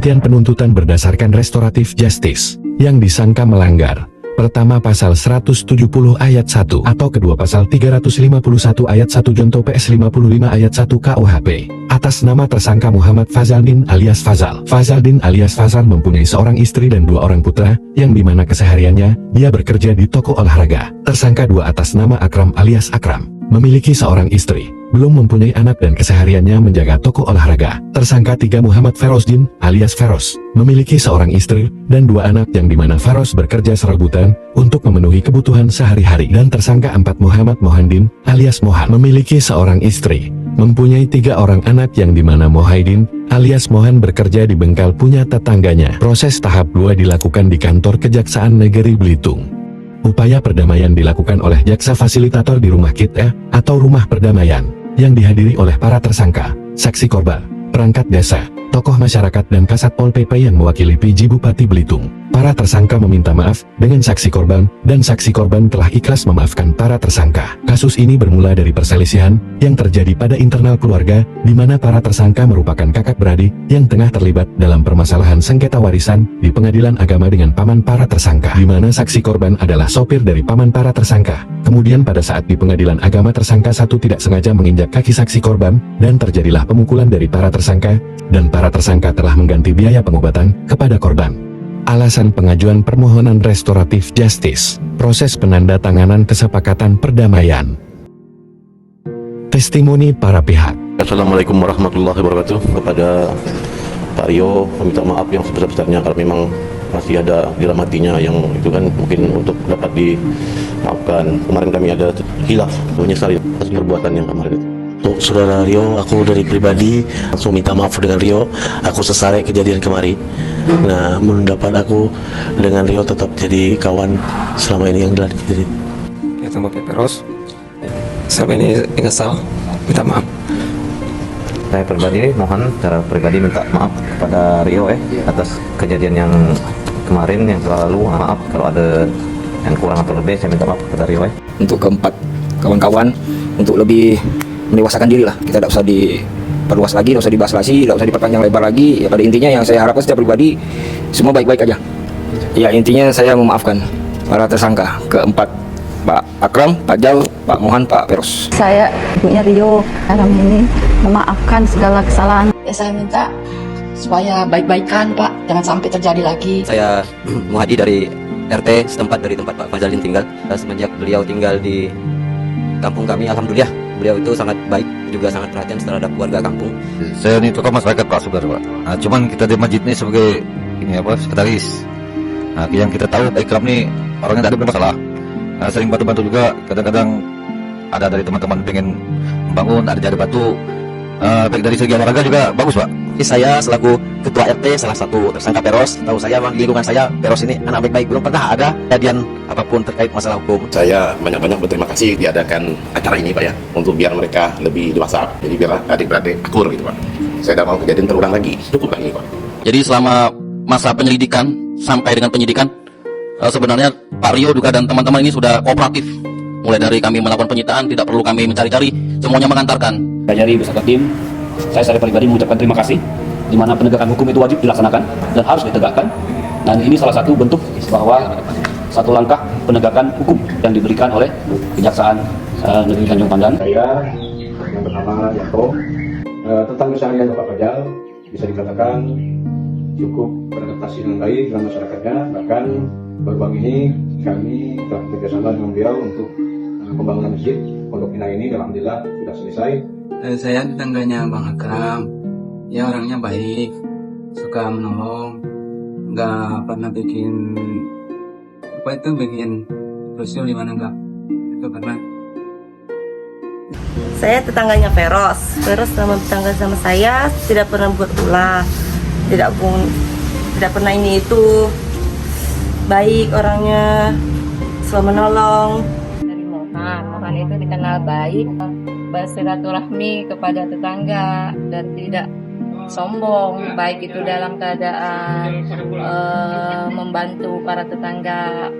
Penghentian penuntutan berdasarkan restoratif justice yang disangka melanggar. Pertama pasal 170 ayat 1 atau kedua pasal 351 ayat 1 Junto PS 55 ayat 1 KUHP. Atas nama tersangka Muhammad Fazaldin alias Fazal. Fazaldin alias Fazal mempunyai seorang istri dan 2 orang putra, yang dimana kesehariannya dia bekerja di toko olahraga. Tersangka 2 atas nama Akram alias Akram memiliki seorang istri, belum mempunyai anak dan kesehariannya menjaga toko olahraga. Tersangka 3 Muhammad Ferozdin alias Feros memiliki seorang istri dan 2 anak, yang dimana Feros bekerja serabutan untuk memenuhi kebutuhan sehari-hari. Dan tersangka 4 Muhammad Mohandin alias Mohan memiliki seorang istri, mempunyai 3 orang anak, yang dimana Mohaidin alias Mohan bekerja di bengkel punya tetangganya. Proses tahap 2 dilakukan di kantor Kejaksaan Negeri Belitung. Upaya perdamaian dilakukan oleh jaksa fasilitator di rumah kita atau rumah perdamaian, yang dihadiri oleh para tersangka, saksi korban, perangkat desa, tokoh masyarakat dan Kasat Pol PP yang mewakili PJ Bupati Belitung. Para tersangka meminta maaf dengan saksi korban, dan saksi korban telah ikhlas memaafkan para tersangka. Kasus ini bermula dari perselisihan yang terjadi pada internal keluarga, di mana para tersangka merupakan kakak beradik yang tengah terlibat dalam permasalahan sengketa warisan di Pengadilan Agama dengan paman para tersangka, di mana saksi korban adalah sopir dari paman para tersangka. Kemudian pada saat di Pengadilan Agama, tersangka 1 tidak sengaja menginjak kaki saksi korban, dan terjadilah pemukulan dari para tersangka, dan para tersangka telah mengganti biaya pengobatan kepada korban. Alasan pengajuan permohonan restoratif justice, proses penandatanganan kesepakatan perdamaian. Testimoni para pihak. Assalamualaikum warahmatullahi wabarakatuh. Kepada Pak Rio, meminta maaf yang sebesar-besarnya kalau memang masih ada di dalam hatinya yang itu kan mungkin untuk dapat dimaafkan. Kemarin kami ada khilaf, menyesali atas perbuatan yang kemarin itu. Untuk saudara Rio, aku dari pribadi langsung minta maaf dengan Rio. Aku sesali kejadian kemarin. Nah, mendapat aku dengan Rio tetap jadi kawan selama ini yang telah terjadi. Ya, sama Peperos. Sampai ini nyesal, minta maaf. Saya pribadi mohon secara pribadi minta maaf kepada Rio atas kejadian yang kemarin yang lalu. Maaf kalau ada yang kurang atau lebih, saya minta maaf kepada Rio. Untuk keempat kawan-kawan, untuk lebih mendewasakan diri lah, kita tidak usah diperluas lagi, tidak usah dibahas lagi, tidak usah diperpanjang lebar lagi. Ya, pada intinya yang saya harapkan secara pribadi semua baik-baik aja. Ya, intinya saya memaafkan para tersangka keempat, Pak Akram, Pak Jal, Pak Mohan, Pak Feros. Saya ibunya Rio dalam ini memaafkan segala kesalahan. Ya, saya minta supaya baik-baikan, Pak, jangan sampai terjadi lagi. Saya Muhadi dari RT setempat, dari tempat Pak Fazaldin tinggal. Semenjak beliau tinggal di kampung kami, alhamdulillah beliau itu sangat baik, juga sangat perhatian terhadap keluarga kampung. Saya ini tokoh masyarakat Pak, saudara Pak. Nah, cuman kita di masjid ini sebagai sekretaris. Nah, yang kita tahu Ikram ini orangnya tidak ada masalah. Nah, sering bantu-bantu juga. Kadang-kadang ada dari teman-teman pengen membangun, ada dari bantu. Baik dari segi olahraga juga bagus, Pak. Saya selaku ketua RT salah satu tersangka Peros, tahu saya di lingkungan saya Peros ini anak baik-baik, belum pernah ada kejadian apapun terkait masalah hukum. Saya banyak-banyak berterima kasih diadakan acara ini Pak ya, untuk biar mereka lebih dewasa, jadi biar adik-beradik akur gitu Pak. Saya tidak mau kejadian terulang lagi, cukup lagi Pak. Jadi selama masa penyelidikan sampai dengan penyidikan, sebenarnya Pak Rio juga dan teman-teman ini sudah kooperatif. Mulai dari kami melakukan penyitaan, tidak perlu kami mencari-cari, semuanya mengantarkan. Dari beserta tim, saya secara pribadi mengucapkan terima kasih, di mana penegakan hukum itu wajib dilaksanakan dan harus ditegakkan. Dan ini salah satu bentuk bahwa satu langkah penegakan hukum yang diberikan oleh Kejaksaan Negeri Tanjung Pandan. Saya yang bernama Yanto, tentang keseharian Bapak Fajal bisa dikatakan cukup beradaptasi dengan baik dalam masyarakatnya. Bahkan baru-baru ini kami telah bekerjasama dengan beliau untuk pembangunan masjid Pondok Indah ini, alhamdulillah sudah selesai. Saya tetangganya Bang Akram, ya orangnya baik, suka menolong, nggak pernah bikin rusuh di mana nggak, itu pernah. Saya tetangganya Feros sama tetangga sama saya tidak pernah buat ulah, tidak pernah ini itu, baik orangnya, selalu menolong. Dari Mohan itu dikenal baik, bersilaturahmi kepada tetangga dan tidak sombong, baik itu dalam keadaan membantu para tetangga.